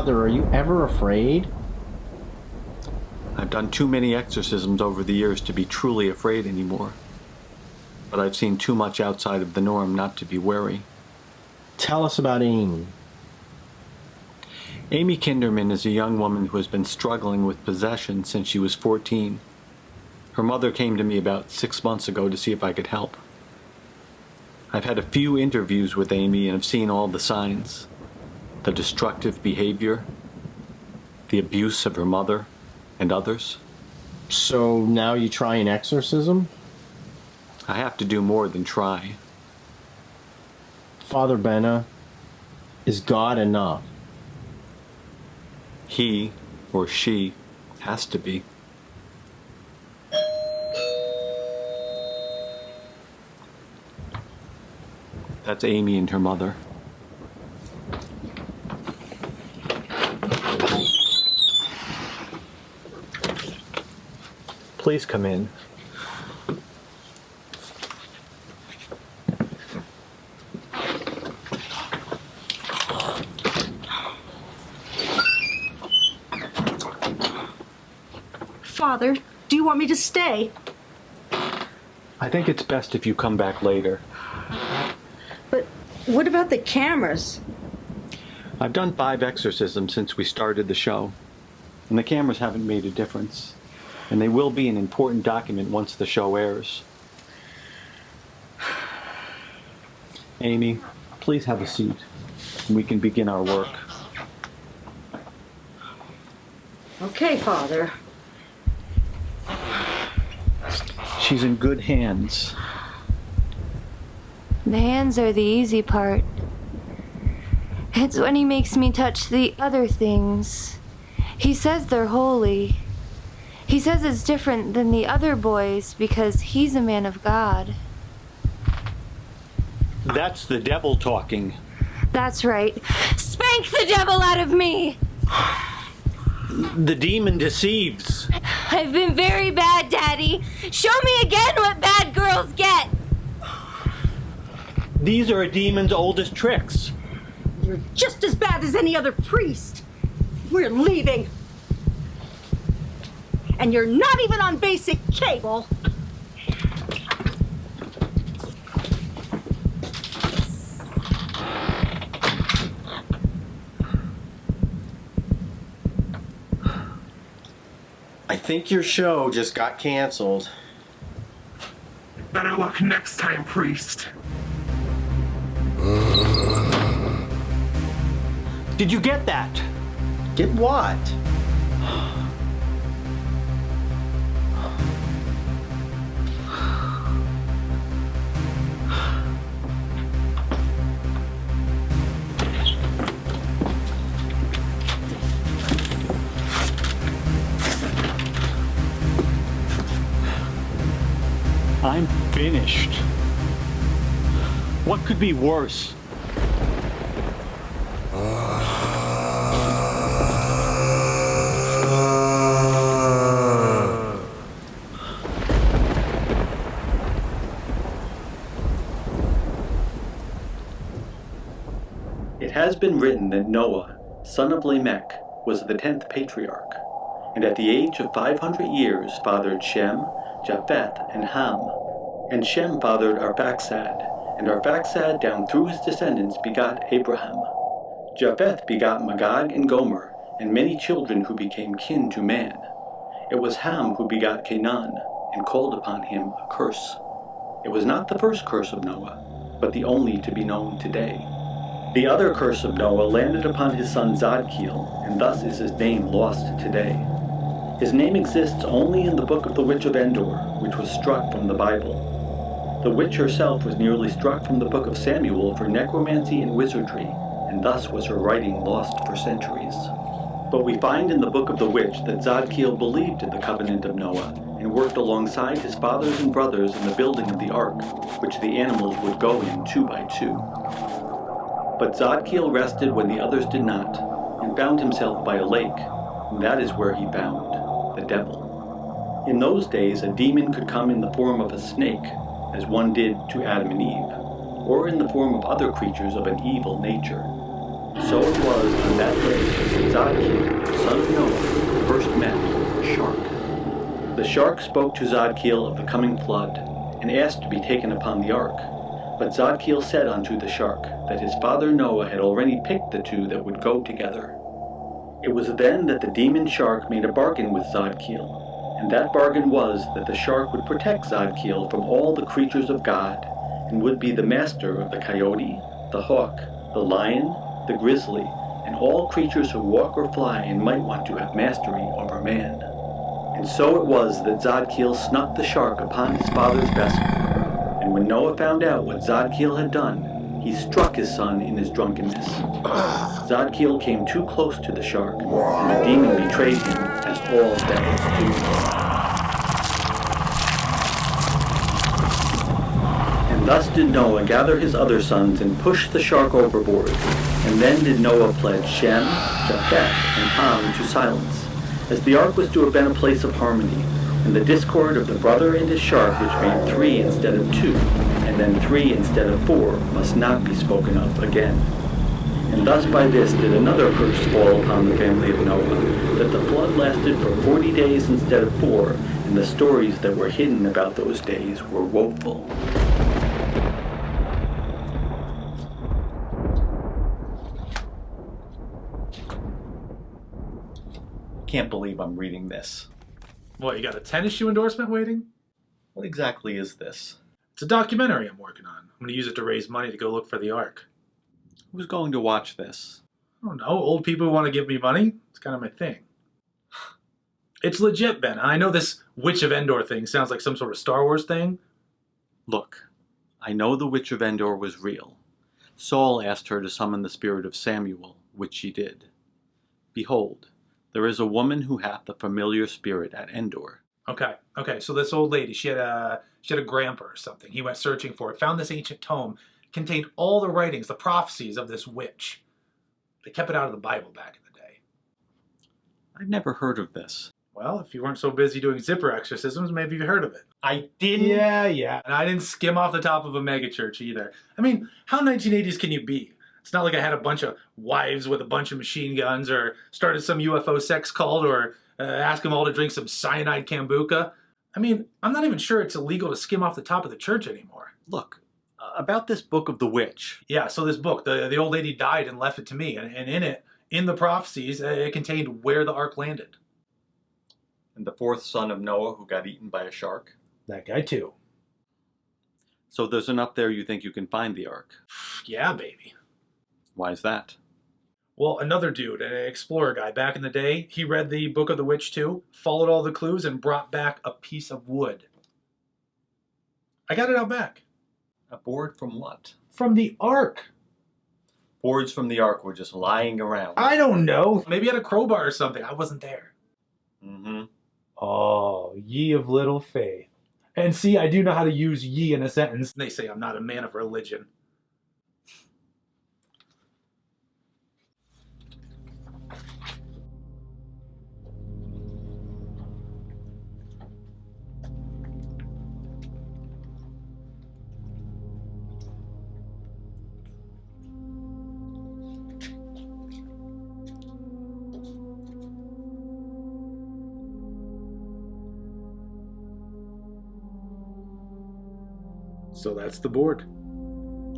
Father, are you ever afraid? I've done too many exorcisms over the years to be truly afraid anymore. But I've seen too much outside of the norm not to be wary. Tell us about Amy. Amy Kinderman is a young woman who has been struggling with possession since she was 14. Her mother came to me about 6 months ago to see if I could help. I've had a few interviews with Amy and have seen all the signs. The destructive behavior, the abuse of her mother and others. So now you try an exorcism? I have to do more than try. Father Benna, is God enough? He or she has to be. That's Amy and her mother. Please come in. Father, do you want me to stay? I think it's best if you come back later. But what about the cameras? I've done 5 exorcisms since we started the show, and the cameras haven't made a difference. And they will be an important document once the show airs. Amy, please have a seat, and we can begin our work. Okay, Father. She's in good hands. The hands are the easy part. It's when he makes me touch the other things. He says they're holy. He says it's different than the other boys because he's a man of God. That's the devil talking. That's right. Spank the devil out of me! The demon deceives. I've been very bad, Daddy. Show me again what bad girls get. These are a demon's oldest tricks. You're just as bad as any other priest. We're leaving. And you're not even on basic cable. I think your show just got canceled. Better luck next time, priest. Did you get that? Get what? I'm finished. What could be worse? It has been written that Noah, son of Lamech, was the 10th patriarch, and at the age of 500 years fathered Shem, Japheth, and Ham. And Shem fathered Arphaxad, and Arphaxad down through his descendants begot Abraham. Japheth begot Magog and Gomer, and many children who became kin to man. It was Ham who begot Canaan, and called upon him a curse. It was not the first curse of Noah, but the only to be known today. The other curse of Noah landed upon his son Zadkiel, and thus is his name lost today. His name exists only in the book of the Witch of Endor, which was struck from the Bible. The witch herself was nearly struck from the book of Samuel for necromancy and wizardry, and thus was her writing lost for centuries. But we find in the book of the witch that Zadkiel believed in the covenant of Noah, and worked alongside his fathers and brothers in the building of the ark, which the animals would go in 2 by 2. But Zadkiel rested when the others did not, and found himself by a lake, and that is where he found the devil. In those days, a demon could come in the form of a snake, as one did to Adam and Eve, or in the form of other creatures of an evil nature. so it was on that day that Zadkiel, son of Noah, first met a shark. The shark spoke to Zadkiel of the coming flood, and asked to be taken upon the ark. But Zadkiel said unto the shark that his father Noah had already picked the two that would go together. It was then that the demon shark made a bargain with Zadkiel, and that bargain was that the shark would protect Zadkiel from all the creatures of God, and would be the master of the coyote, the hawk, the lion, the grizzly, and all creatures who walk or fly and might want to have mastery over man. And so it was that Zadkiel snuck the shark upon his father's vessel, and when Noah found out what Zadkiel had done, he struck his son in his drunkenness. Zadkiel came too close to the shark, and the demon betrayed him, as all devils do. And thus did Noah gather his other sons and push the shark overboard, and then did Noah pledge Shem, Japheth, and Ham to silence, as the ark was to have been a place of harmony, and the discord of the brother and his shark, which made 3 instead of 2, and then 3 instead of 4, must not be spoken of again. And thus by this did another curse fall upon the family of Noah, that the flood lasted for 40 days instead of 4, and the stories that were hidden about those days were woeful. Can't believe I'm reading this. What, you got a tennis shoe endorsement waiting? What exactly is this? It's a documentary I'm working on. I'm going to use it to raise money to go look for the Ark. Who's going to watch this? I don't know, old people who want to give me money? It's kind of my thing. It's legit, Ben. I know this Witch of Endor thing sounds like some sort of Star Wars thing. Look, I know the Witch of Endor was real. Saul asked her to summon the spirit of Samuel, which she did. Behold, there is a woman who hath the familiar spirit at Endor. Okay, so this old lady, she had a grandpa or something. He went searching for it, found this ancient tome, contained all the writings, the prophecies of this witch. They kept it out of the Bible back in the day. I've never heard of this. Well, if you weren't so busy doing zipper exorcisms, maybe you've heard of it. I didn't? Yeah. And I didn't skim off the top of a megachurch either. I mean, how 1980s can you be? It's not like I had a bunch of wives with a bunch of machine guns or started some UFO sex cult or asked them all to drink some cyanide kombucha. I mean, I'm not even sure it's illegal to skim off the top of the church anymore. Look, about this book of the witch. Yeah, so this book, the old lady died and left it to me. And in it, in the prophecies, it contained where the ark landed. And the 4th son of Noah who got eaten by a shark? That guy too. So there's enough there you think you can find the ark? Yeah, baby. Why is that? Well, another dude, an explorer guy back in the day, he read the Book of the Witch too, followed all the clues, and brought back a piece of wood. I got it out back. A board from what? From the Ark. Boards from the ark were just lying around. I don't know. Maybe had a crowbar or something. I wasn't there. Mm-hmm. Oh, ye of little faith. And see, I do know how to use ye in a sentence. They say I'm not a man of religion. So that's the board.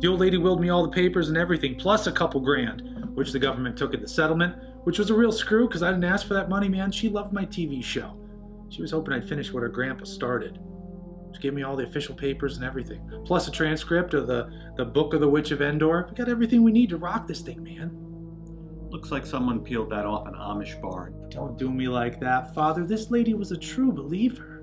The old lady willed me all the papers and everything, plus a couple grand, which the government took in the settlement, which was a real screw because I didn't ask for that money, man. She loved my TV show. She was hoping I'd finish what her grandpa started. She gave me all the official papers and everything, plus a transcript of the Book of the Witch of Endor. We got everything we need to rock this thing, man. Looks like someone peeled that off an Amish barn. Don't do me like that, Father. This lady was a true believer.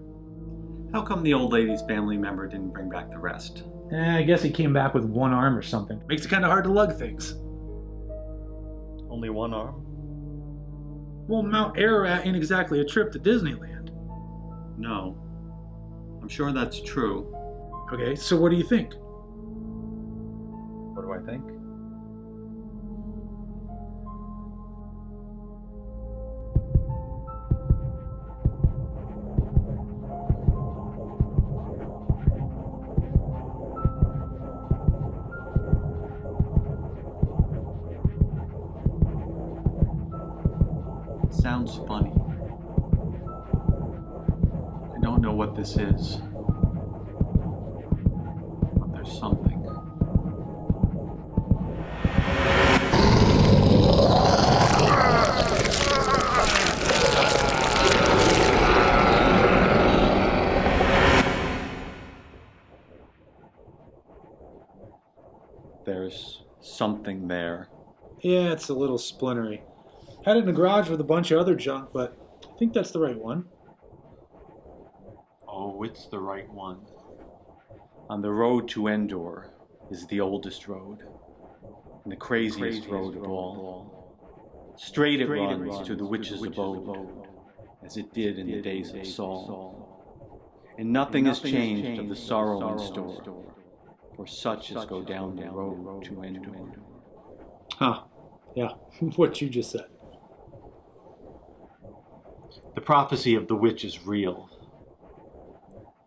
How come the old lady's family member didn't bring back the rest? I guess he came back with one arm or something. Makes it kind of hard to lug things. Only one arm? Well, Mount Ararat ain't exactly a trip to Disneyland. No. I'm sure that's true. Okay, so what do you think? What do I think? sounds funny. I don't know what this is, but there's something. There's something there. Yeah, it's a little splintery. Had it in the garage with a bunch of other junk, but I think that's the right one. Oh, it's the right one. On the road to Endor is the oldest road, and the craziest road of all. Straight it runs to the witch's abode, as it did in the days of Saul. And nothing has changed of the sorrow in store, for such as go down the road to Endor. Huh. Yeah, what you just said. The prophecy of the witch is real.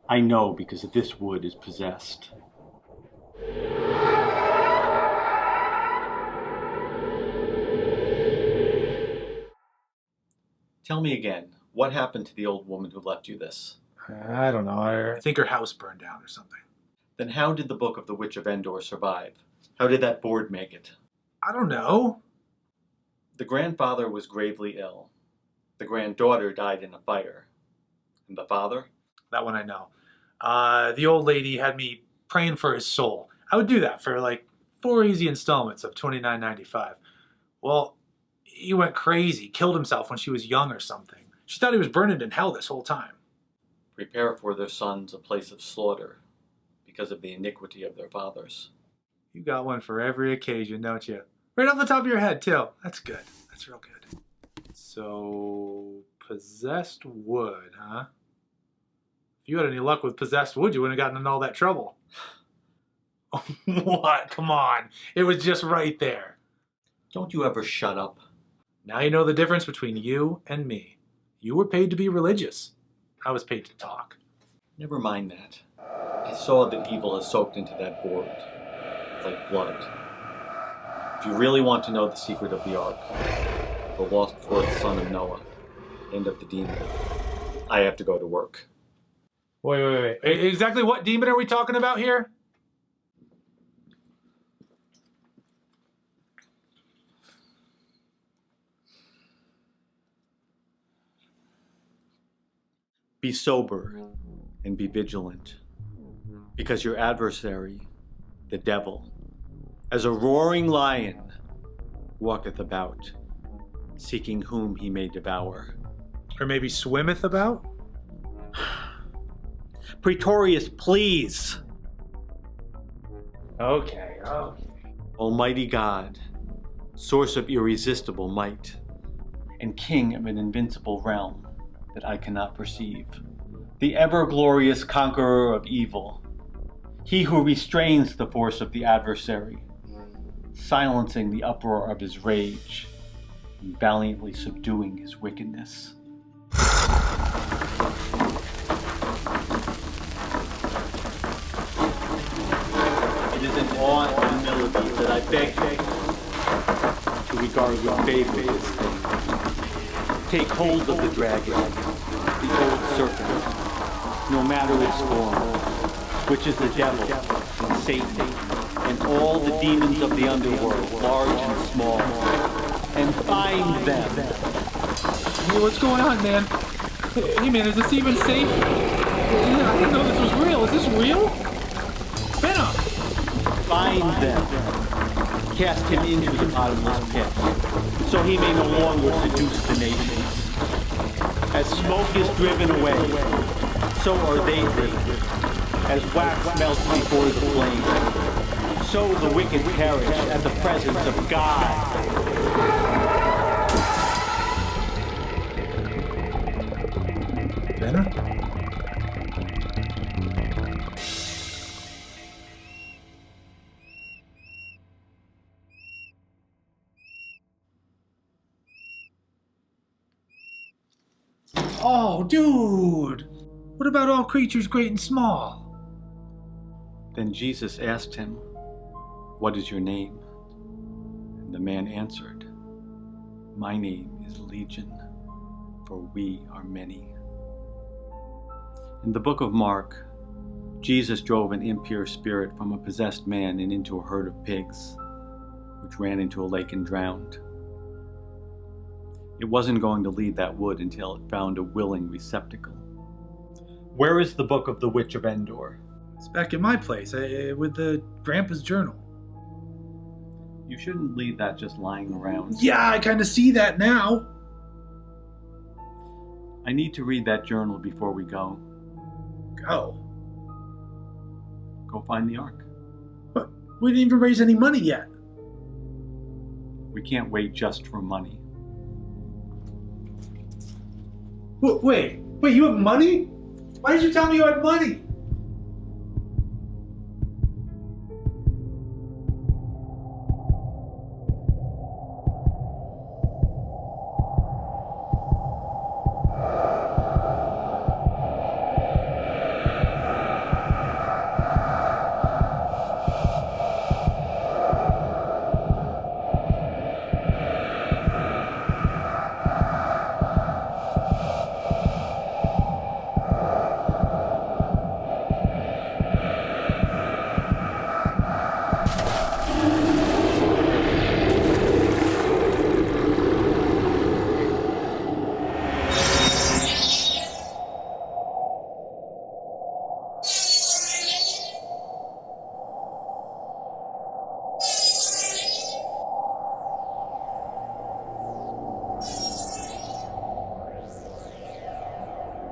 I know because this wood is possessed. Tell me again, what happened to the old woman who left you this? I don't know. I think her house burned down or something. Then how did the Book of the Witch of Endor survive? How did that board make it? I don't know. The grandfather was gravely ill. The granddaughter died in a fire. And the father? That one I know. The old lady had me praying for his soul. I would do that for like 4 easy installments of $29.95. Well, he went crazy, killed himself when she was young or something. She thought he was burning in hell this whole time. Prepare for their sons a place of slaughter because of the iniquity of their fathers. You got one for every occasion, don't you? Right off the top of your head, too. That's good. That's real good. So, possessed wood, huh? If you had any luck with possessed wood, you wouldn't have gotten in all that trouble. What? Come on. It was just right there. Don't you ever shut up. Now you know the difference between you and me. You were paid to be religious. I was paid to talk. Never mind that. I saw that evil has soaked into that board, like blood. If you really want to know the secret of the ark, the lost fourth son of Noah, and of the demon, I have to go to work. Wait. Exactly what demon are we talking about here? Be sober and be vigilant, because your adversary, the devil, as a roaring lion, walketh about, seeking whom he may devour. Or maybe swimmeth about? Praetorius, please! Okay. Almighty God, source of irresistible might, and king of an invincible realm that I cannot perceive, the ever-glorious conqueror of evil, he who restrains the force of the adversary, silencing the uproar of his rage, and valiantly subduing his wickedness. It is in awe and humility that I beg you to regard with favor this thing. Take hold of the dragon, the old serpent, no matter its form, which is the devil, and Satan, and all the demons of the underworld, large and small, and bind them. Hey, what's going on, man? Hey, man, is this even safe? I didn't know this was real. Is this real? Venom! Bind them. Cast him into the bottomless pit, so he may no longer seduce the nations. As smoke is driven away, so are they driven. As wax melts before the flame, so the wicked perish at the presence of God. Venom? Oh, dude! What about all creatures great and small? Then Jesus asked him, "What is your name?" And the man answered, "My name is Legion, for we are many. In the book of Mark, Jesus drove an impure spirit from a possessed man and into a herd of pigs, which ran into a lake and drowned. It wasn't going to leave that wood until it found a willing receptacle. Where is the book of the Witch of Endor? It's back in my place, with the Grandpa's journal. You shouldn't leave that just lying around. Yeah, I kind of see that now. I need to read that journal before we go. Go? Go find the Ark. But we didn't even raise any money yet. We can't wait just for money. Wait, you have money? Why did you tell me you had money?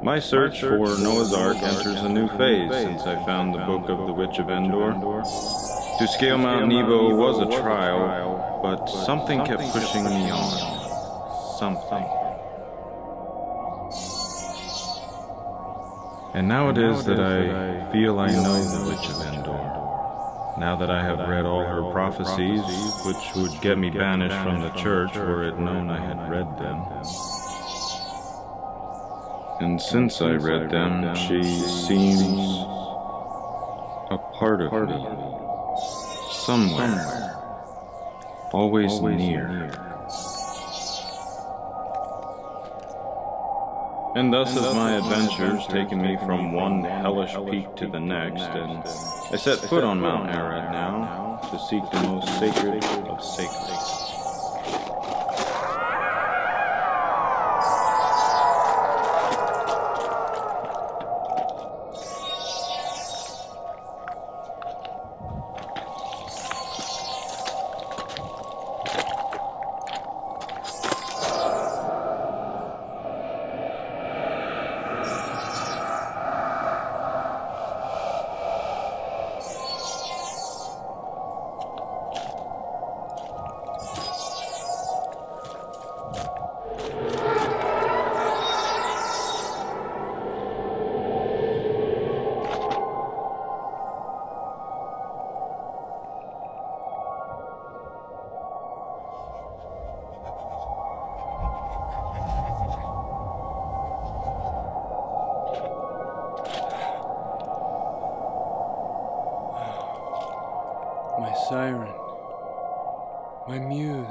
My search for Noah's Ark enters a new phase since I found the book of the Witch of Endor. To scale Mount Nebo was a trial, but something kept pushing me on. Something. And now it is that I feel I know the Witch of Endor. Now that I have read all her prophecies, which would get me banished from the church were it known I had read them. And since I read them, she seems a part of me. Somewhere. Always near. And thus have my adventures taken me from one hellish peak to the next, and I set foot on Mount Arad now to seek the most sacred of sacred. My siren. My muse.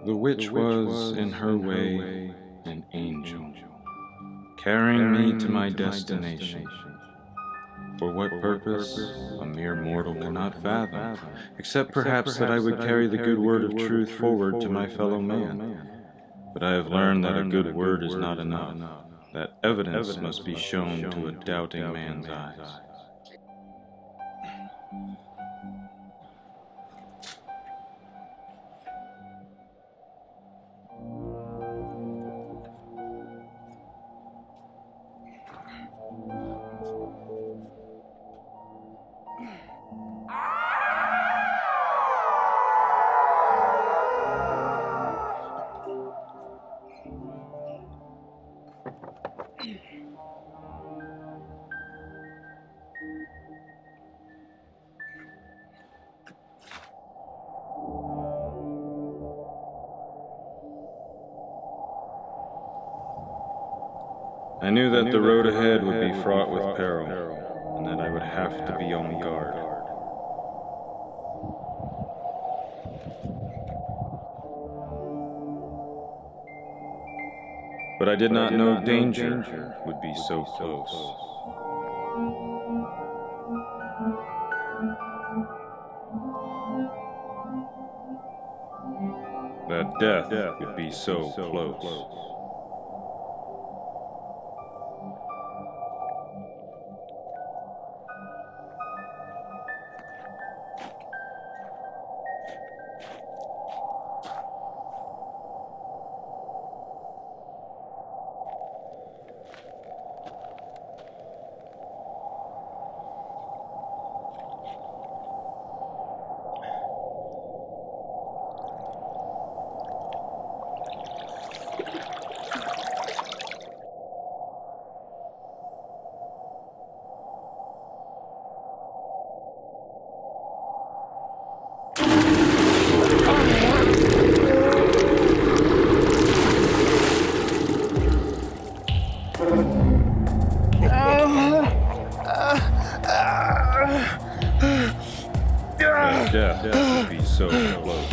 The witch was, in her way, an angel, carrying me to my destination. For what purpose, a mere mortal cannot fathom, except perhaps that I would carry the good word of truth forward to my fellow man. But I have learned that a good word is not enough, that evidence must be shown to a doubting man's eyes. I knew that the road ahead would be fraught with peril, and that I would have to be on guard. But I did not know danger would be so close. That death would be so close. Death would be so close.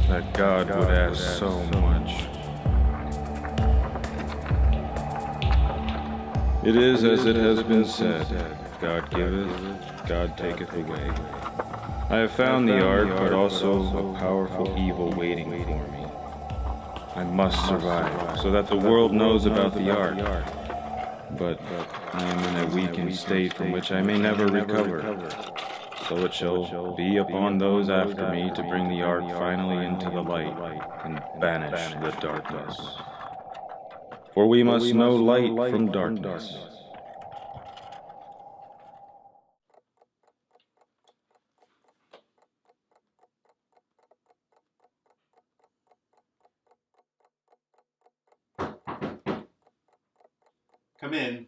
That God would ask so much. It is as it has been said, God giveth, God taketh away. I have found the ark, but also a powerful evil waiting for me. I must survive, so that the world knows about the ark. But I am in a weakened state from which I may never recover. So it shall be upon those after me to bring the ark finally into the light and banish the darkness. For we must know light from darkness. Come in.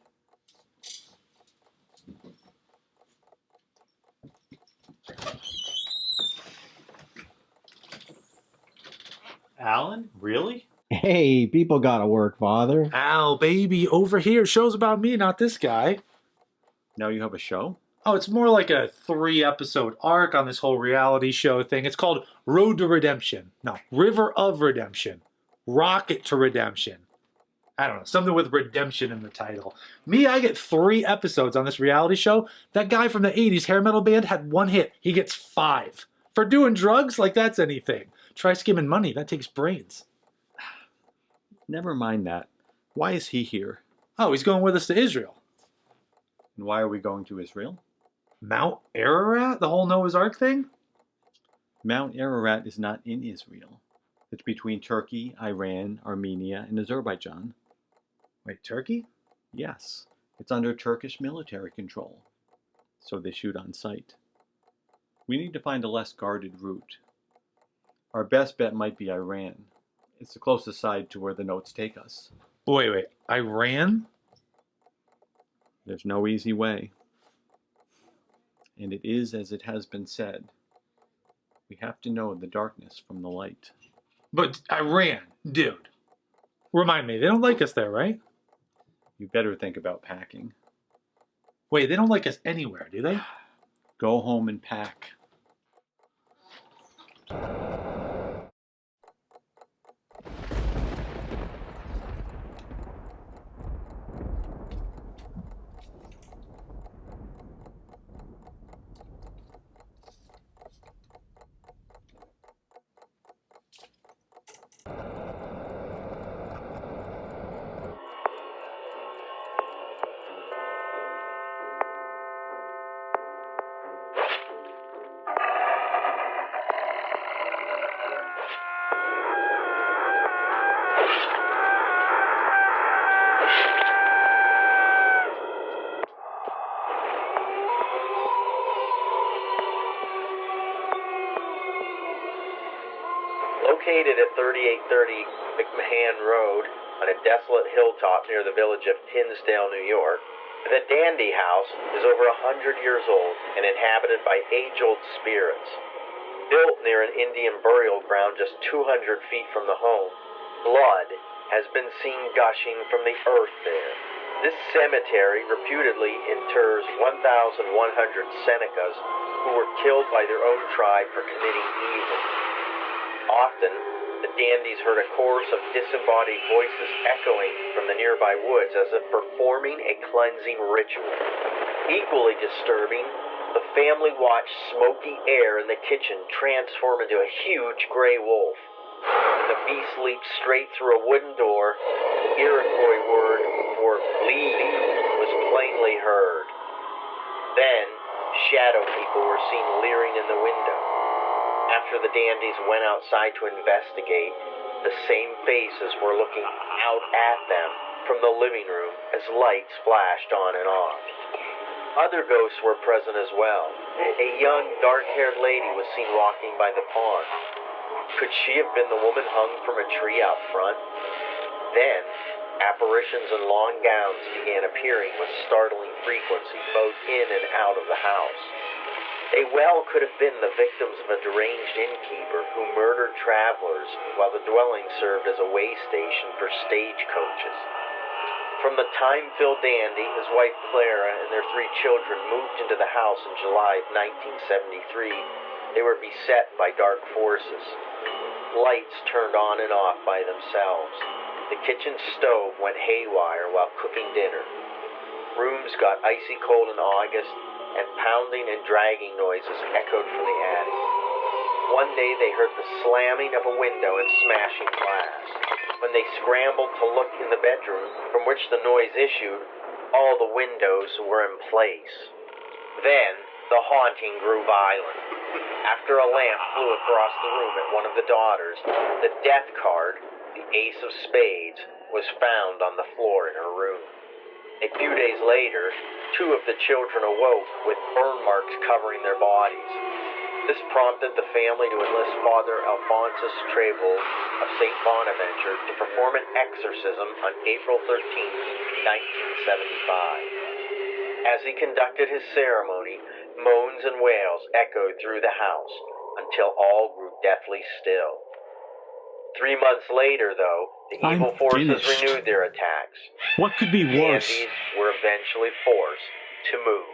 Alan? Really? Hey, people gotta work, Father. Al, baby, over here. Show's about me, not this guy. Now you have a show? Oh, it's more like a 3-episode arc on this whole reality show thing. It's called Road to Redemption. No, River of Redemption. Rocket to Redemption. I don't know, something with redemption in the title. Me, I get 3 episodes on this reality show. That guy from the 80s hair metal band had 1 hit. He gets 5. For doing drugs, like that's anything. Try skimming money, that takes brains. Never mind that. Why is he here? Oh, he's going with us to Israel. And why are we going to Israel? Mount Ararat? The whole Noah's Ark thing? Mount Ararat is not in Israel. It's between Turkey, Iran, Armenia, and Azerbaijan. Wait, Turkey? Yes, it's under Turkish military control. So they shoot on sight. We need to find a less guarded route. Our best bet might be Iran. It's the closest side to where the notes take us. Wait. Iran? There's no easy way. And it is as it has been said. We have to know the darkness from the light. But Iran, dude. Remind me, they don't like us there, right? You better think about packing. Wait, they don't like us anywhere, do they? Go home and pack. Located at 3830 McMahon Road on a desolate hilltop near the village of Hinsdale, New York, the Dandy House is over 100 years old and inhabited by age-old spirits. Built near an Indian burial ground just 200 feet from the home, blood has been seen gushing from the earth there. This cemetery reputedly inters 1,100 Senecas who were killed by their own tribe for committing evil. Often, the dandies heard a chorus of disembodied voices echoing from the nearby woods as if performing a cleansing ritual. Equally disturbing, the family watched smoky air in the kitchen transform into a huge gray wolf. When the beast leaped straight through a wooden door, the Iroquois word for leave was plainly heard. Then, shadow people were seen leering in the window. After the dandies went outside to investigate, the same faces were looking out at them from the living room as lights flashed on and off. Other ghosts were present as well. A young, dark-haired lady was seen walking by the pond. Could she have been the woman hung from a tree out front? Then, apparitions in long gowns began appearing with startling frequency both in and out of the house. They well could have been the victims of a deranged innkeeper who murdered travelers while the dwelling served as a way station for stagecoaches. From the time-filled dandy, his wife Clara, and their 3 children moved into the house in July of 1973, they were beset by dark forces. Lights turned on and off by themselves. The kitchen stove went haywire while cooking dinner. Rooms got icy cold in August, and pounding and dragging noises echoed from the attic. One day they heard the slamming of a window and smashing glass. When they scrambled to look in the bedroom from which the noise issued, all the windows were in place. Then the haunting grew violent. After a lamp flew across the room at one of the daughters, the death card, the Ace of Spades, was found on the floor in her room. A few days later, 2 of the children awoke with burn marks covering their bodies. This prompted the family to enlist Father Alphonsus Treble of St. Bonaventure to perform an exorcism on April 13, 1975. As he conducted his ceremony, moans and wails echoed through the house until all grew deathly still. 3 months later, though, the evil forces renewed their attacks. What could be worse? The dandies were eventually forced to move.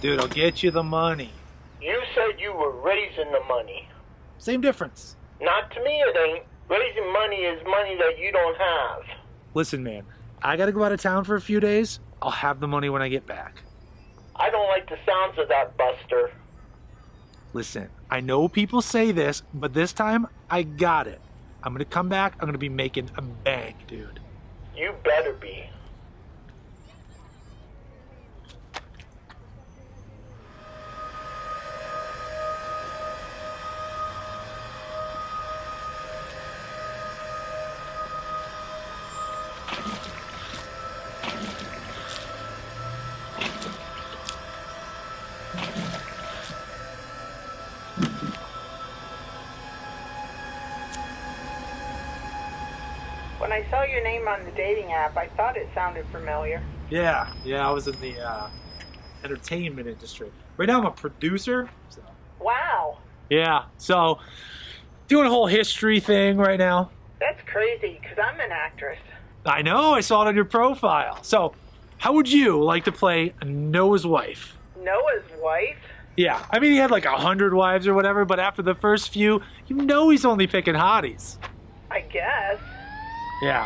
Dude, I'll get you the money. You said you were raising the money. Same difference. Not to me it ain't. Raising money is money that you don't have. Listen, man, I gotta go out of town for a few days. I'll have the money when I get back. I don't like the sounds of that, Buster. Listen, I know people say this, but this time, I got it. I'm gonna come back, I'm gonna be making a bank, dude. You better be. When I saw your name on the dating app, I thought it sounded familiar. Yeah, I was in the entertainment industry. Right now I'm a producer. So. Wow. Yeah, so doing a whole history thing right now. That's crazy, because I'm an actress. I know, I saw it on your profile. So, how would you like to play Noah's wife? Noah's wife? Yeah, I mean, he had like 100 wives or whatever, but after the first few, you know he's only picking hotties. I guess. Yeah.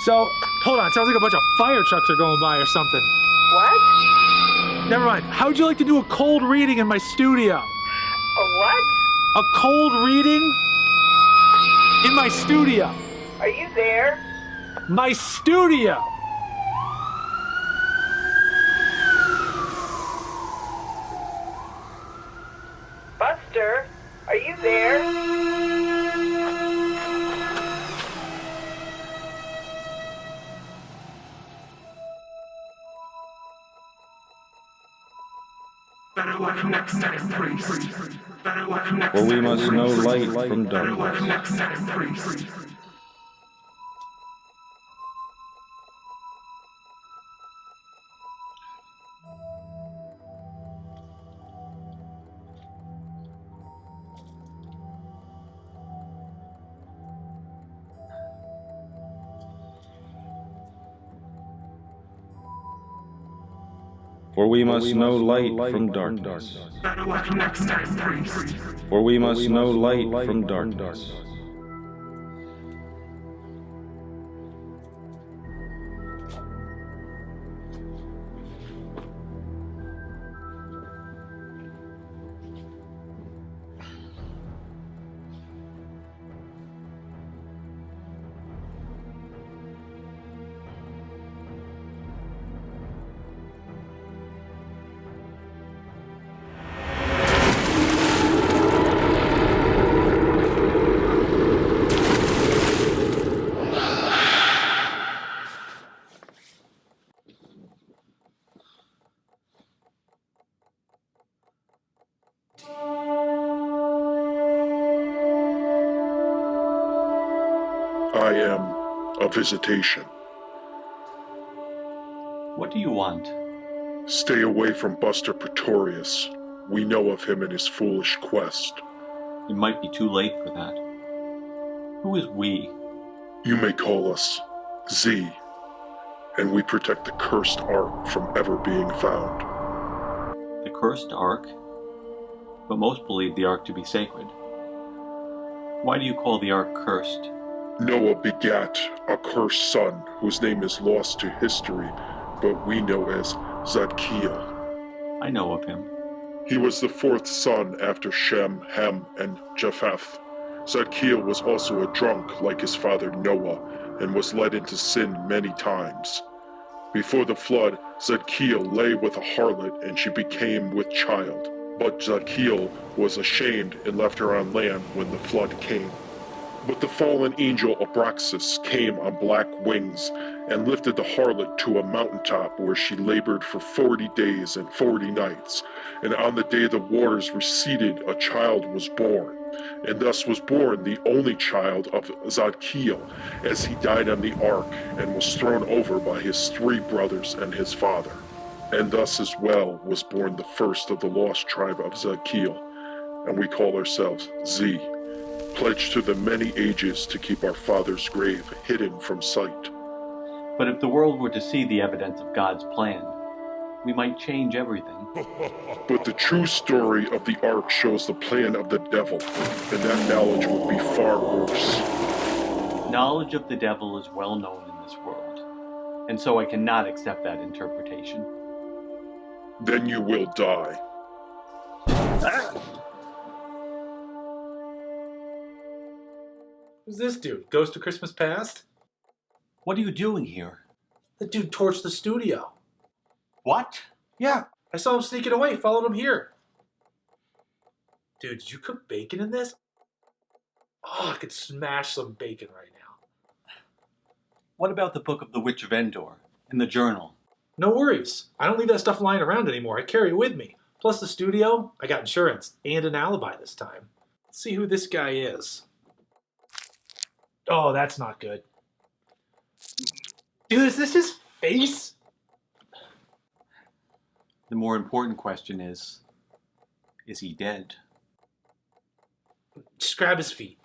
So, hold on, sounds like a bunch of fire trucks are going by or something. What? Never mind. How would you like to do a cold reading in my studio? A what? A cold reading in my studio. Are you there? My studio. Buster, are you there? Better luck next time, priest. Better luck next For we time, must know priest. light from Better luck darkness. next time, priest. For we must know light from darkness. Better luck next time, priest. For we must know light from darkness. I am a visitation. What do you want? Stay away from Buster Pretorius. We know of him and his foolish quest. It might be too late for that. Who is we? You may call us Z, and we protect the cursed Ark from ever being found. The cursed Ark? But most believe the Ark to be sacred. Why do you call the Ark cursed? Noah begat a cursed son whose name is lost to history, but we know as Zadkiel. I know of him. He was the fourth son after Shem, Ham, and Japheth. Zadkiel was also a drunk like his father Noah, and was led into sin many times. Before the flood, Zadkiel lay with a harlot, and she became with child. But Zadkiel was ashamed and left her on land when the flood came. But the fallen angel Abraxas came on black wings and lifted the harlot to a mountaintop where she labored for 40 days and 40 nights. And on the day the waters receded, a child was born. And thus was born the only child of Zadkiel, as he died on the ark and was thrown over by his 3 brothers and his father. And thus as well was born the first of the lost tribe of Zadkiel, and we call ourselves Z, pledged to the many ages to keep our father's grave hidden from sight. But if the world were to see the evidence of God's plan, we might change everything. But the true story of the Ark shows the plan of the devil, and that knowledge would be far worse. Knowledge of the devil is well known in this world, and so I cannot accept that interpretation. Then you will die. Who's this dude? Ghost of Christmas Past? What are you doing here? The dude torched the studio. What? Yeah, I saw him sneaking away, followed him here. Dude, did you cook bacon in this? Oh, I could smash some bacon right now. What about the Book of the Witch of Endor in the journal? No worries. I don't leave that stuff lying around anymore. I carry it with me. Plus the studio, I got insurance and an alibi this time. Let's see who this guy is. Oh, that's not good. Dude, is this his face? The more important question is he dead? Just grab his feet.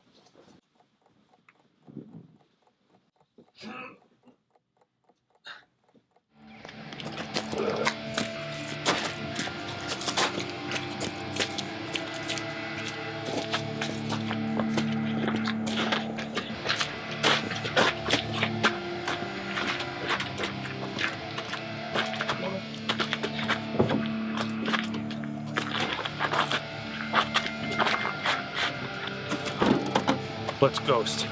Let's ghost.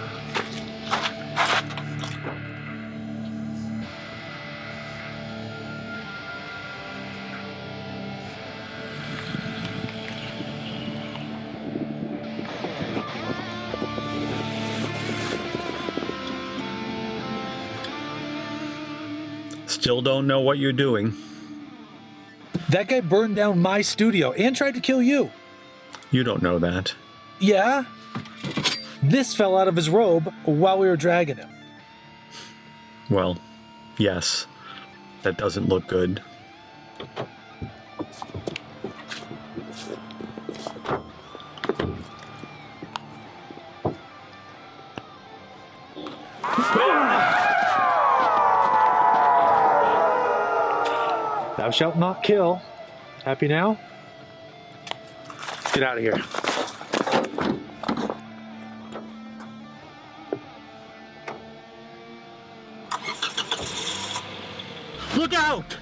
Still don't know what you're doing. That guy burned down my studio and tried to kill you. You don't know that. Yeah? This fell out of his robe while we were dragging him. Well, yes. That doesn't look good. Thou shalt not kill. Happy now? Let's get out of here. Look out!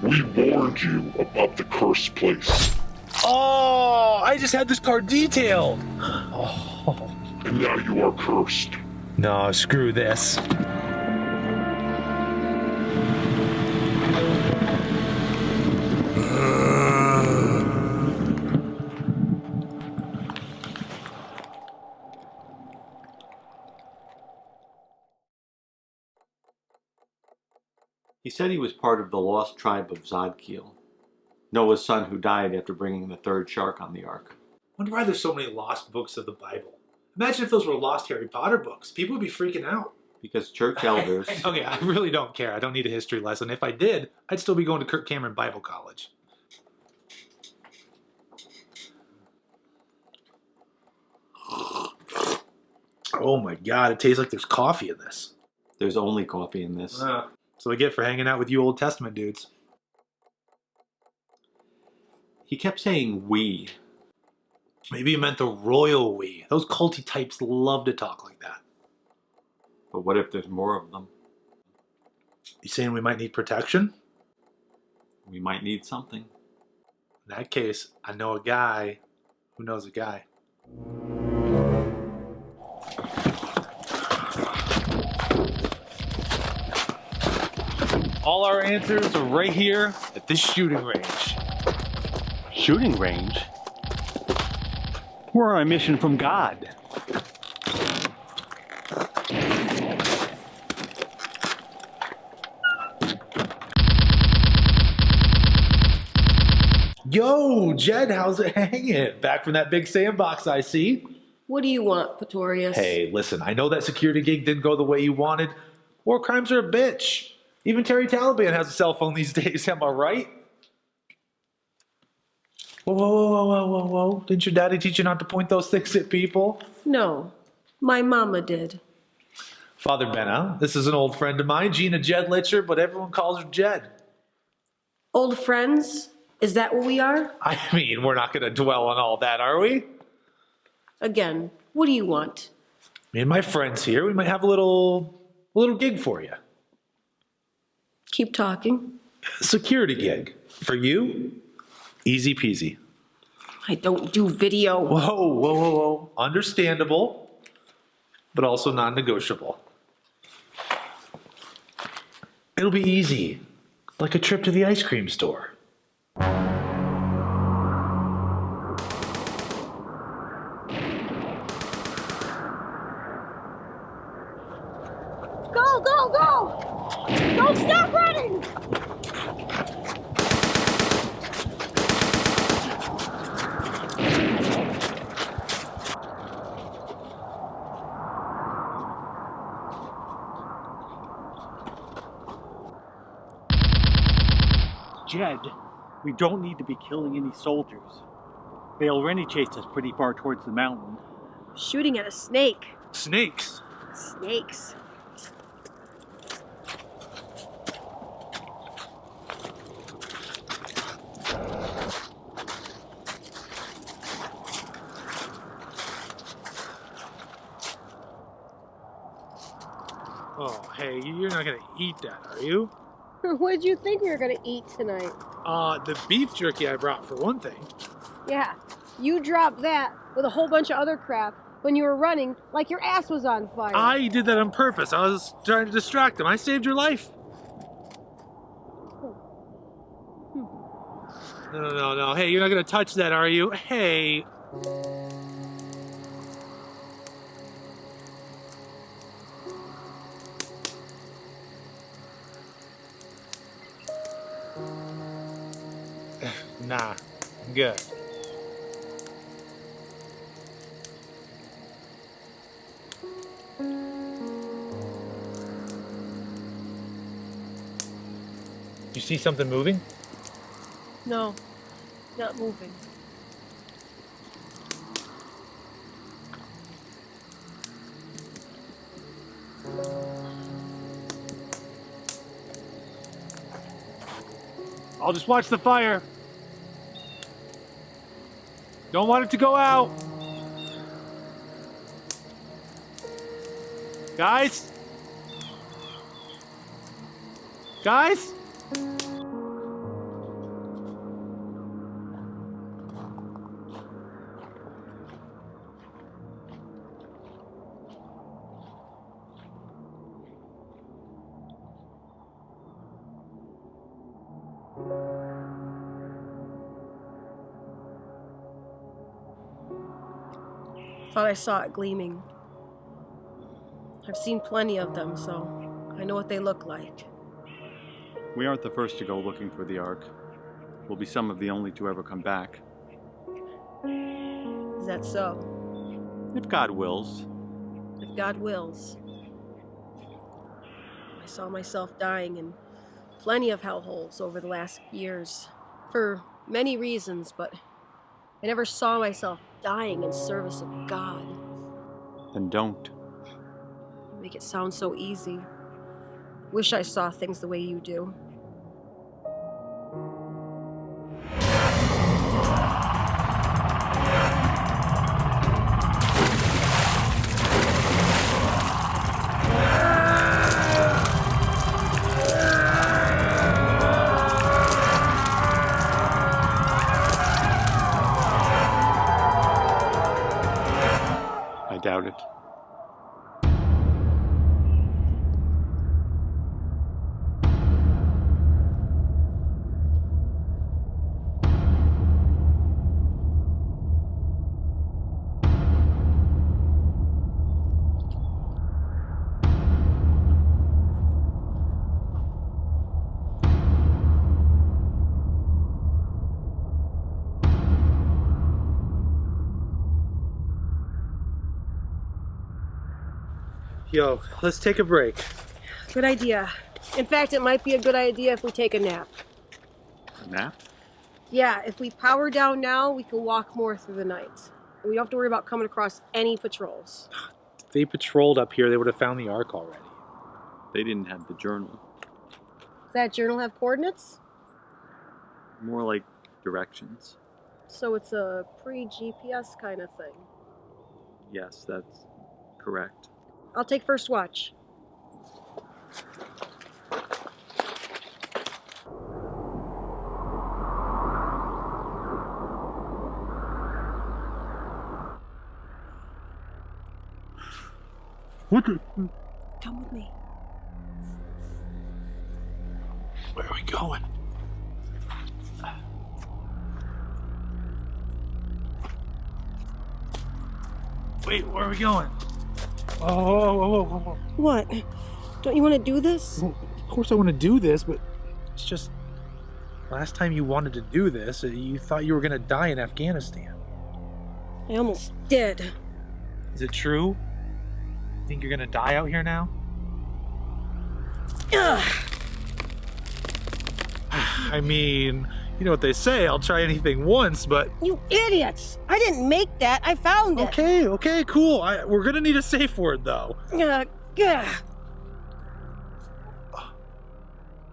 We warned you about the cursed place. Oh, I just had this car detailed. Oh. And now you are cursed. No, screw this. He said he was part of the lost tribe of Zodkiel, Noah's son who died after bringing the third shark on the ark. Wonder why there's so many lost books of the Bible. Imagine if those were lost Harry Potter books. People would be freaking out. Because church elders... Okay, I really don't care. I don't need a history lesson. If I did, I'd still be going to Kirkendall Bible College. Oh my god, it tastes like there's coffee in this. There's only coffee in this. So I get for hanging out with you Old Testament dudes. He kept saying we. Maybe he meant the royal we. Those culty types love to talk like that. But what if there's more of them? You saying we might need protection? We might need something. In that case, I know a guy who knows a guy. All our answers are right here at this shooting range. Shooting range? We're on a mission from God. Yo, Jed, how's it hanging? Back from that big sandbox I see. What do you want, Pretorius? Hey, listen, I know that security gig didn't go the way you wanted. War crimes are a bitch. Even Terry Taliban has a cell phone these days, am I right? Whoa. Didn't your daddy teach you not to point those things at people? No, my mama did. Father Benna, this is an old friend of mine, Gina Jedlitcher, but everyone calls her Jed. Old friends? Is that what we are? I mean, we're not going to dwell on all that, are we? Again, what do you want? Me and my friends here, we might have a little gig for you. Keep talking. Security gig. For you, easy peasy. I don't do video. Whoa. Understandable, but also non-negotiable. It'll be easy, like a trip to the ice cream store. Go! Don't stop running! Jed, we don't need to be killing any soldiers. They already chased us pretty far towards the mountain. Shooting at a snake. Snakes? Snakes. Oh, hey, you're not gonna eat that, are you? What did you think we were gonna eat tonight? The beef jerky I brought, for one thing. Yeah, you dropped that with a whole bunch of other crap when you were running like your ass was on fire. I did that on purpose. I was trying to distract him. I saved your life. No. Hey, you're not gonna touch that, are you? Hey. Nah, I'm good. You see something moving? No, not moving. I'll just watch the fire. Don't want it to go out. Guys? Guys? Thought I saw it gleaming. I've seen plenty of them, so I know what they look like. We aren't the first to go looking for the Ark. We'll be some of the only to ever come back. Is that so? If God wills. If God wills. I saw myself dying in plenty of hellholes over the last years. For many reasons, but I never saw myself dying in service of God. Then don't. You make it sound so easy. Wish I saw things the way you do. I doubt it. Yo, let's take a break. Good idea. In fact, it might be a good idea if we take a nap. A nap? Yeah, if we power down now, we can walk more through the night. We don't have to worry about coming across any patrols. If they patrolled up here, they would have found the Ark already. They didn't have the journal. Does that journal have coordinates? More like directions. So it's a pre-GPS kind of thing. Yes, that's correct. I'll take first watch. What the? Come with me. Where are we going? Wait, where are we going? Oh. What? Don't you want to do this? Well, of course I want to do this, but it's just... Last time you wanted to do this, you thought you were going to die in Afghanistan. I almost did. Is it true? Think you're going to die out here now? Ugh. I mean, you know what they say, I'll try anything once, but... You idiots! I didn't make that, I found it! Okay, cool. We're gonna need a safe word, though.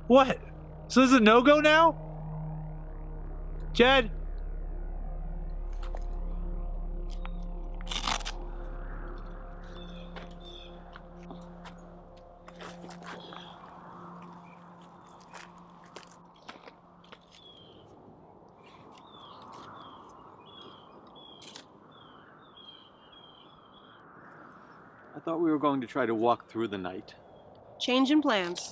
What? So this is a no-go now? Jed? I thought we were going to try to walk through the night. Change in plans.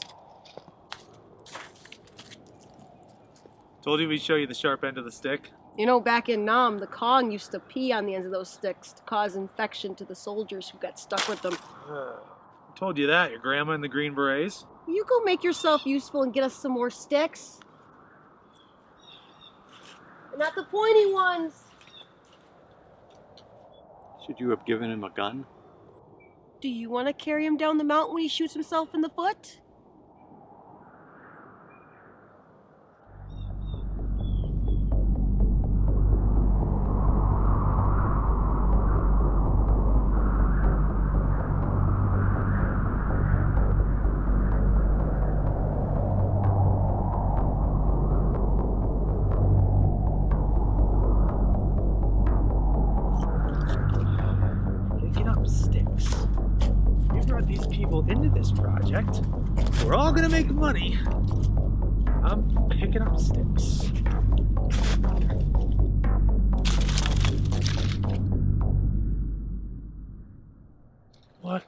Told you we'd show you the sharp end of the stick. You know, back in Nam, the Kong used to pee on the ends of those sticks to cause infection to the soldiers who got stuck with them. Told you that, your grandma in the green berets. Will you go make yourself useful and get us some more sticks? Not the pointy ones! Should you have given him a gun? Do you want to carry him down the mountain when he shoots himself in the foot? Picking up sticks. You brought these people into this project. We're all gonna make money. I'm picking up sticks. What?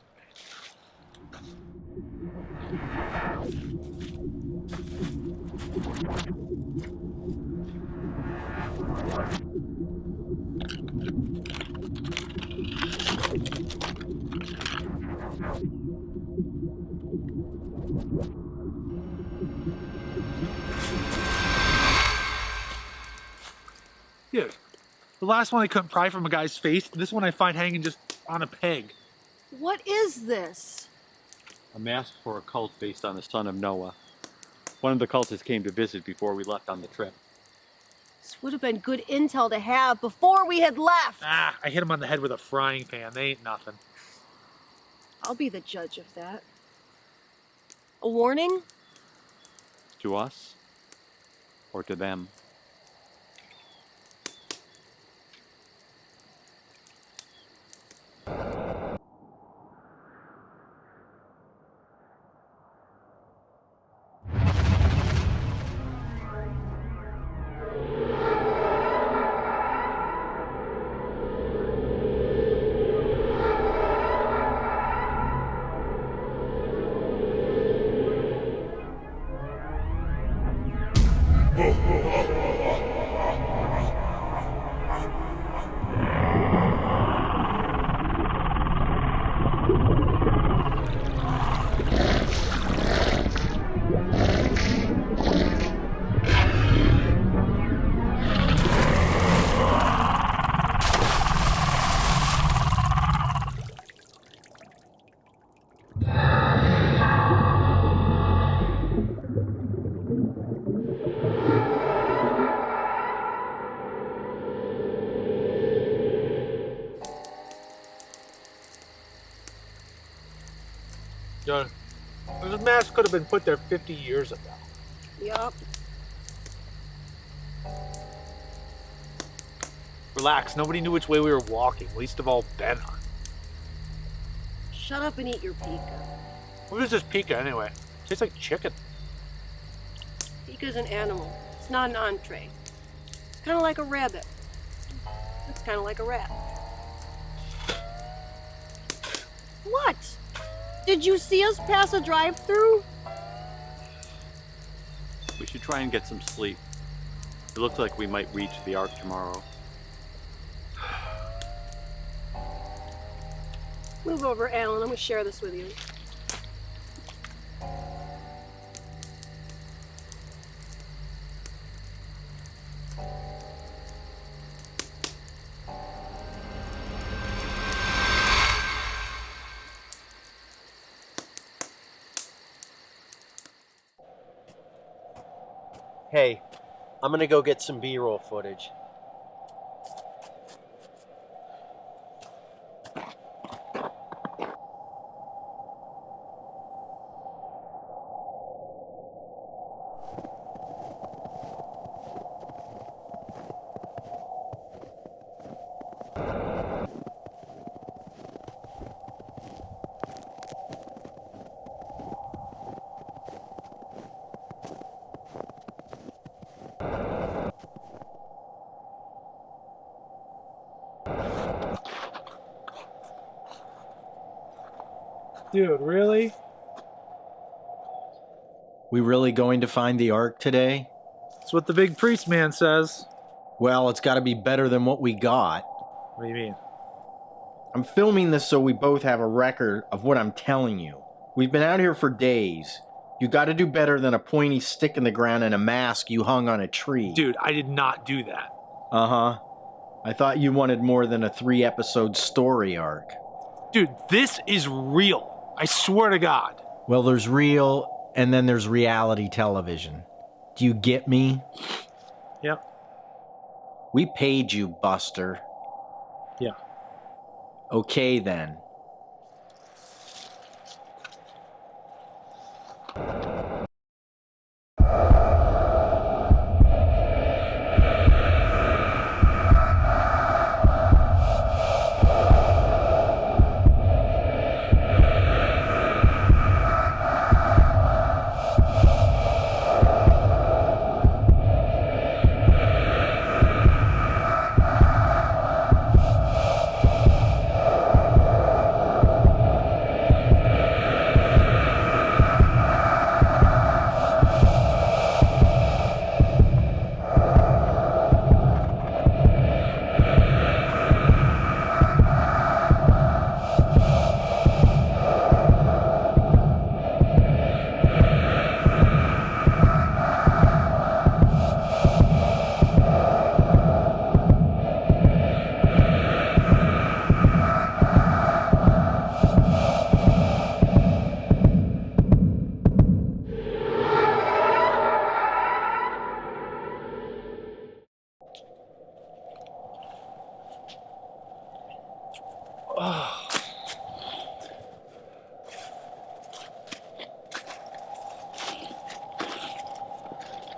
Dude, the last one I couldn't pry from a guy's face, this one I find hanging just on a peg. What is this? A mask for a cult based on the son of Noah. One of the cultists came to visit before we left on the trip. This would have been good intel to have before we had left. I hit him on the head with a frying pan. They ain't nothing. I'll be the judge of that. A warning? To us? Or to them? John, this mask could have been put there 50 years ago. Yup. Relax, nobody knew which way we were walking, least of all Ben. Shut up and eat your pika. What is this pika anyway? Tastes like chicken. Pika's an animal. It's not an entree. It's kind of like a rabbit. It's kind of like a rat. What? Did you see us pass a drive-thru? We should try and get some sleep. It looks like we might reach the Ark tomorrow. Move over, Alan. I'm going to share this with you. Hey, I'm gonna go get some B-roll footage. Dude, really? We really going to find the Ark today? That's what the big priest man says. Well, it's got to be better than what we got. What do you mean? I'm filming this so we both have a record of what I'm telling you. We've been out here for days. You got to do better than a pointy stick in the ground and a mask you hung on a tree. Dude, I did not do that. Uh-huh. I thought you wanted more than a 3-episode story arc. Dude, this is real. I swear to God. Well, there's real, and then there's reality television. Do you get me? Yep. We paid you, Buster. Yeah. Okay, then.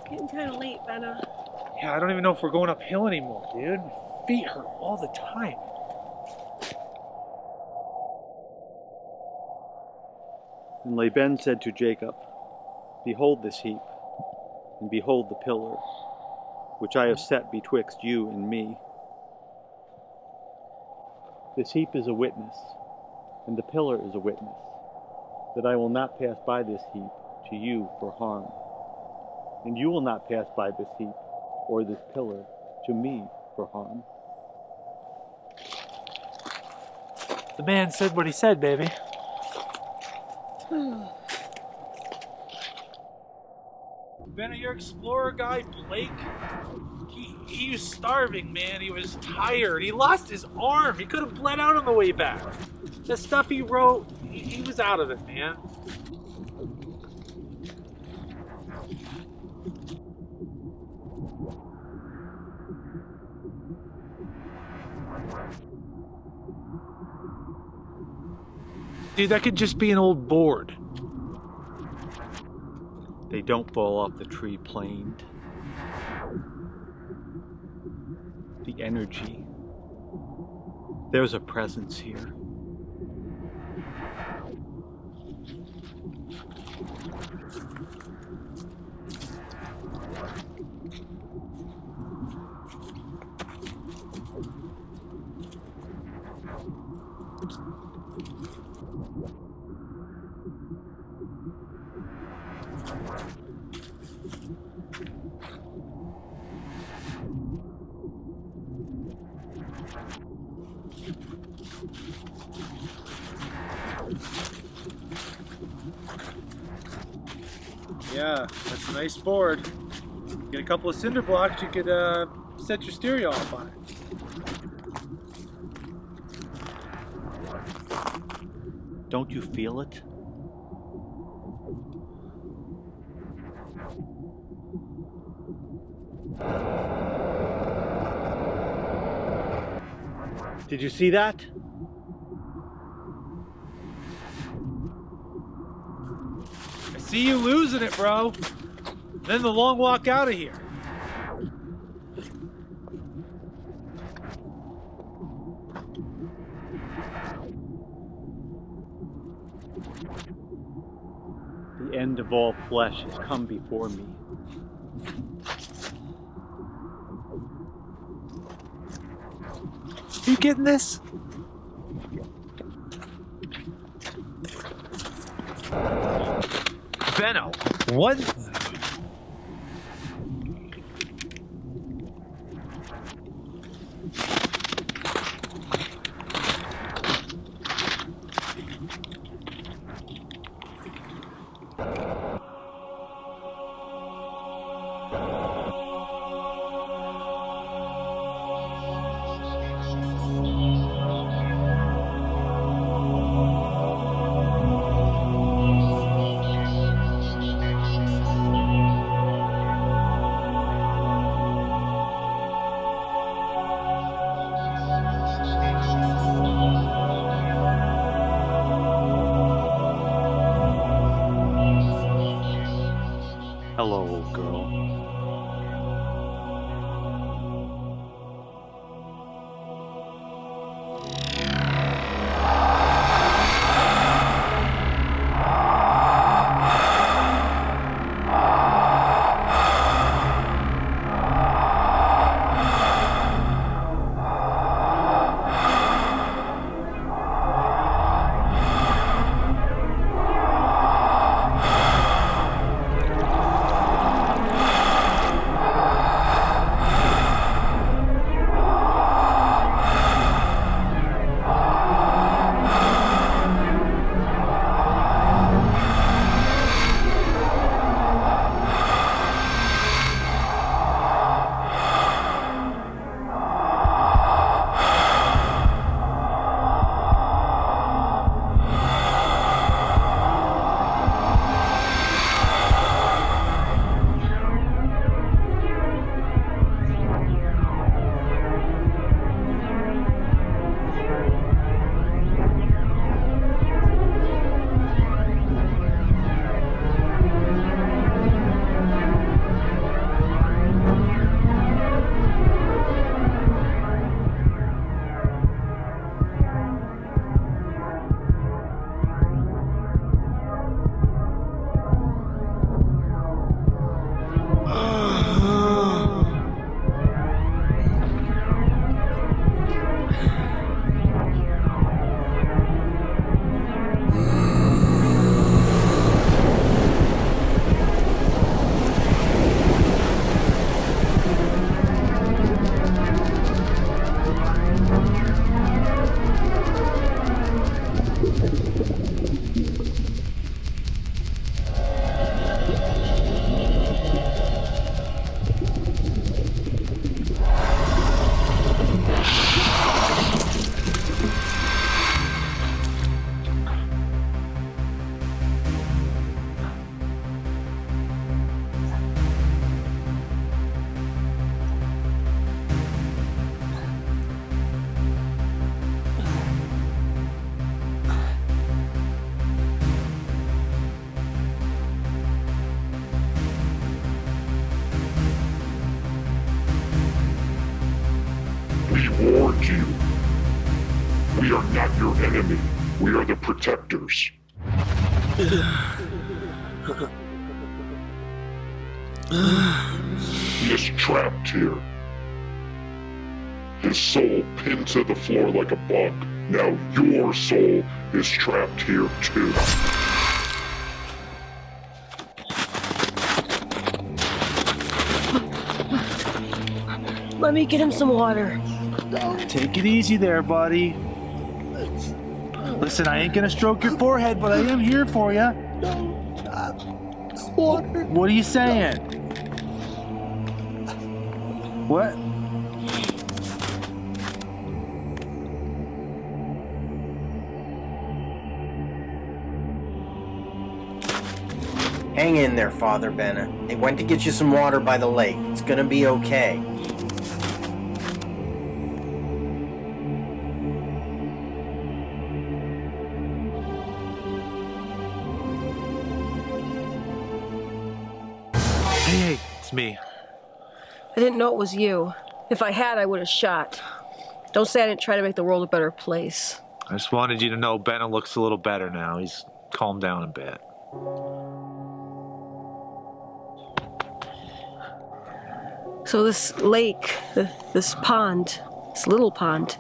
Getting kind of late, Benna. Yeah, I don't even know if we're going uphill anymore, dude. My feet hurt all the time. And Laban said to Jacob, Behold this heap, and behold the pillar, which I have set betwixt you and me. This heap is a witness, and the pillar is a witness, that I will not pass by this heap to you for harm. And you will not pass by this heap or this pillar to me for harm. The man said what he said, baby. Benna, your explorer guy, Blake, he was starving, man. He was tired. He lost his arm. He could have bled out on the way back. The stuff he wrote, he was out of it, man. Dude, that could just be an old board. They don't fall off the tree planed. The energy. There's a presence here. Yeah, that's a nice board. Get a couple of cinder blocks, you could set your stereo off on it. Don't you feel it? Did you see that? I see you losing it, bro. Then the long walk out of here. The end of all flesh has come before me. You getting this? Benno, what? Hello, old girl. warned you. We are not your enemy. We are the protectors. He is trapped here. His soul pinned to the floor like a bug. Now your soul is trapped here too. Let me get him some water. Take it easy there, buddy. Listen, I ain't gonna stroke your forehead, but I am here for you. Water. What are you saying? What? Hang in there, Father Bennett. They went to get you some water by the lake. It's gonna be okay. Hey, it's me. I didn't know it was you. If I had, I would have shot. Don't say I didn't try to make the world a better place. I just wanted you to know Benna looks a little better now. He's calmed down a bit. So this lake, this pond, this little pond,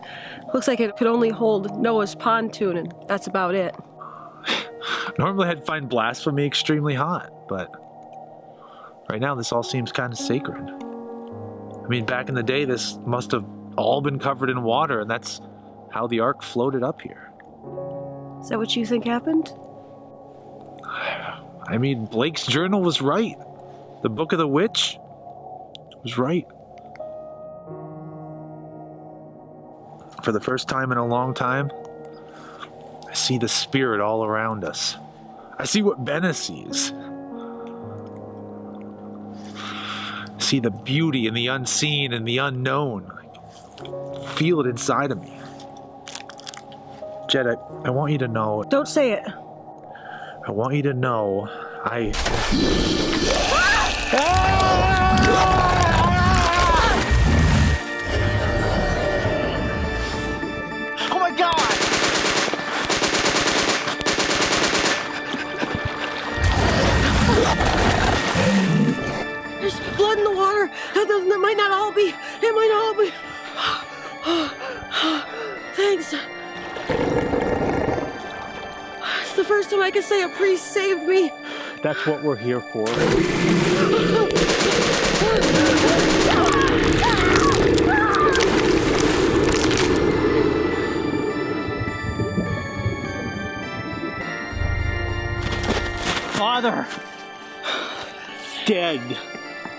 looks like it could only hold Noah's pontoon, and that's about it. Normally I'd find blasphemy extremely hot, but right now this all seems kind of sacred. I mean, back in the day, this must have all been covered in water, and that's how the ark floated up here. Is that what you think happened? I mean, Blake's journal was right. The Book of the Witch was right. For the first time in a long time, I see the spirit all around us. I see what Benna sees. I see the beauty and the unseen and the unknown. I feel it inside of me. Jed, I want you to know... Don't say it. I want you to know I... Oh my God! There's blood in the water. That might not all be. It might not all be. Thanks. It's the first time I can say a priest saved me. That's what we're here for. Father! Dead.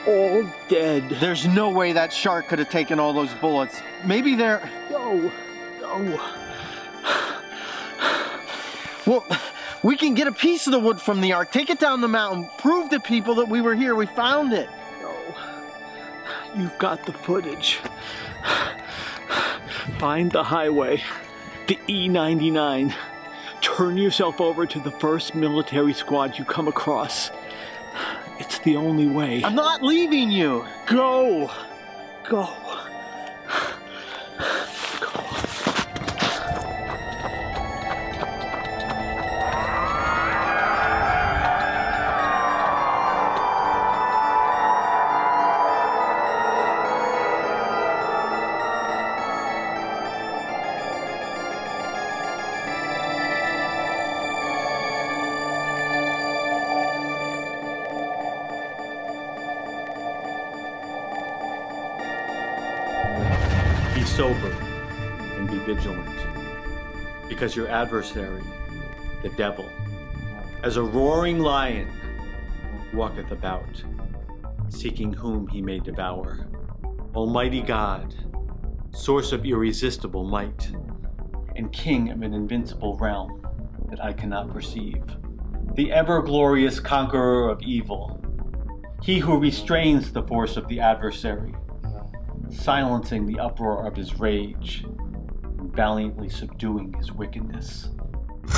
All dead. There's no way that shark could have taken all those bullets. Maybe they're... No. Well, we can get a piece of the wood from the ark, take it down the mountain, prove to people that we were here, we found it. No. You've got the footage. Find the highway, the E99. Turn yourself over to the first military squad you come across. It's the only way. I'm not leaving you. Go. Be sober and be vigilant, because your adversary, the devil, as a roaring lion, walketh about, seeking whom he may devour. Almighty God, source of irresistible might, and king of an invincible realm that I cannot perceive, the ever-glorious conqueror of evil, he who restrains the force of the adversary, silencing the uproar of his rage, and valiantly subduing his wickedness. It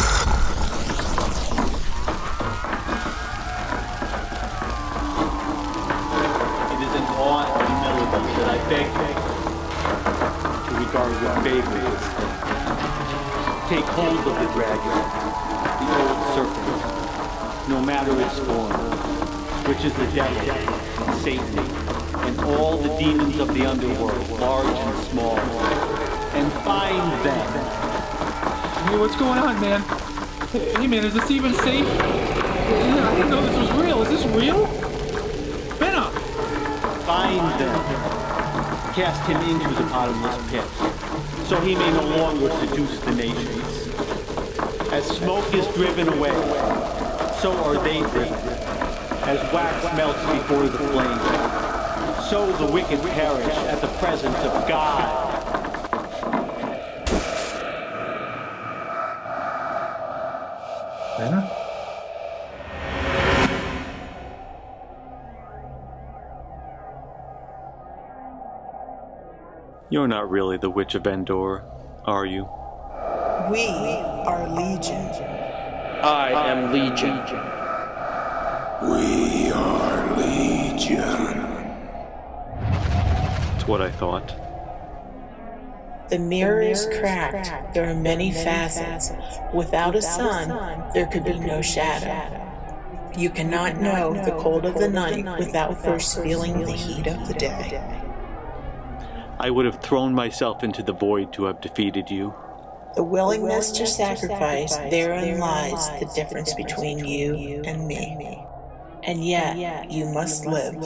is in awe and humility that I beg you to regard with favor this thing. Take hold of the dragon, the old serpent, no matter its form, which is the devil, Satan, and all the demons of the underworld, large and small, and find them. Hey, what's going on, man? Hey, man, is this even safe? I didn't know this was real. Is this real? Benna! Find them. Cast him into the bottomless pit, so he may no longer seduce the nations. As smoke is driven away, so are they driven. As wax melts before the flame, so the wicked perish at the presence of God. Benna? You're not really the Witch of Endor, are you? We are Legion. I am Legion. We are Legion. Legion. It's what I thought. The mirror is cracked. There are many facets. Without a sun, there could be no shadow. You cannot know the cold of the night without first feeling the heat of the day. I would have thrown myself into the void to have defeated you. The willingness to sacrifice, therein lies the difference between you and me. And yet, you must live.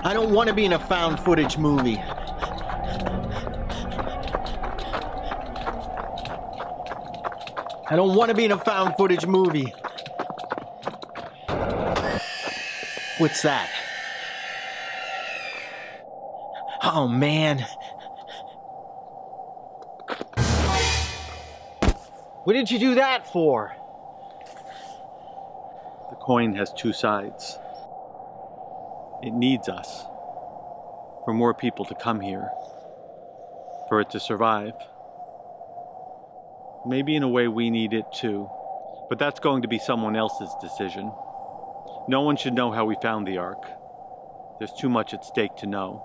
I don't want to be in a found footage movie. I don't want to be in a found footage movie. What's that? Oh, man. What did you do that for? The coin has two sides. It needs us. For more people to come here. For it to survive. Maybe in a way we need it too. But that's going to be someone else's decision. No one should know how we found the Ark. There's too much at stake to know.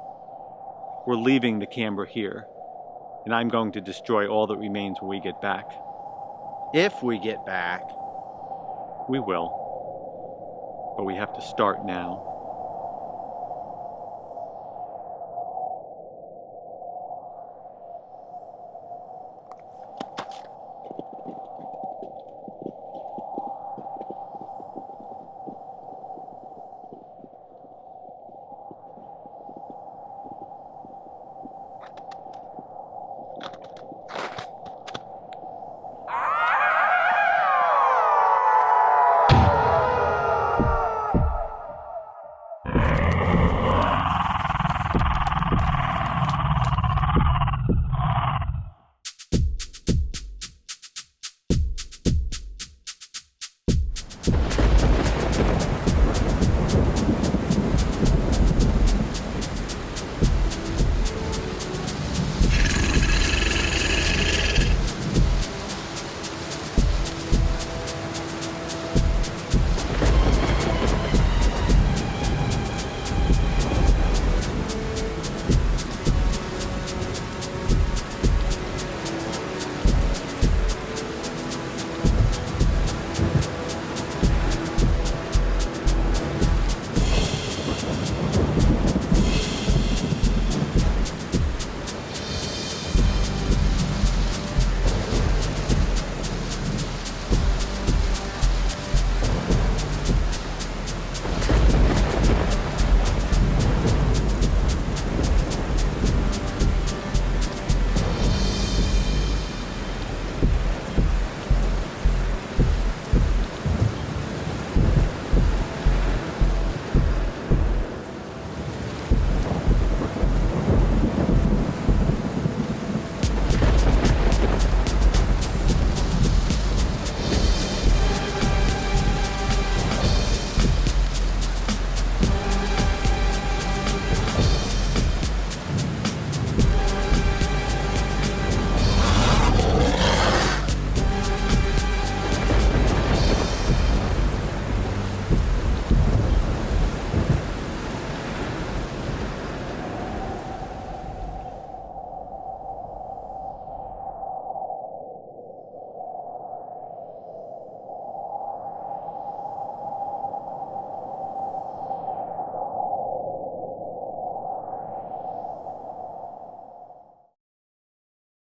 We're leaving the camera here. And I'm going to destroy all that remains when we get back. If we get back. We will. But we have to start now.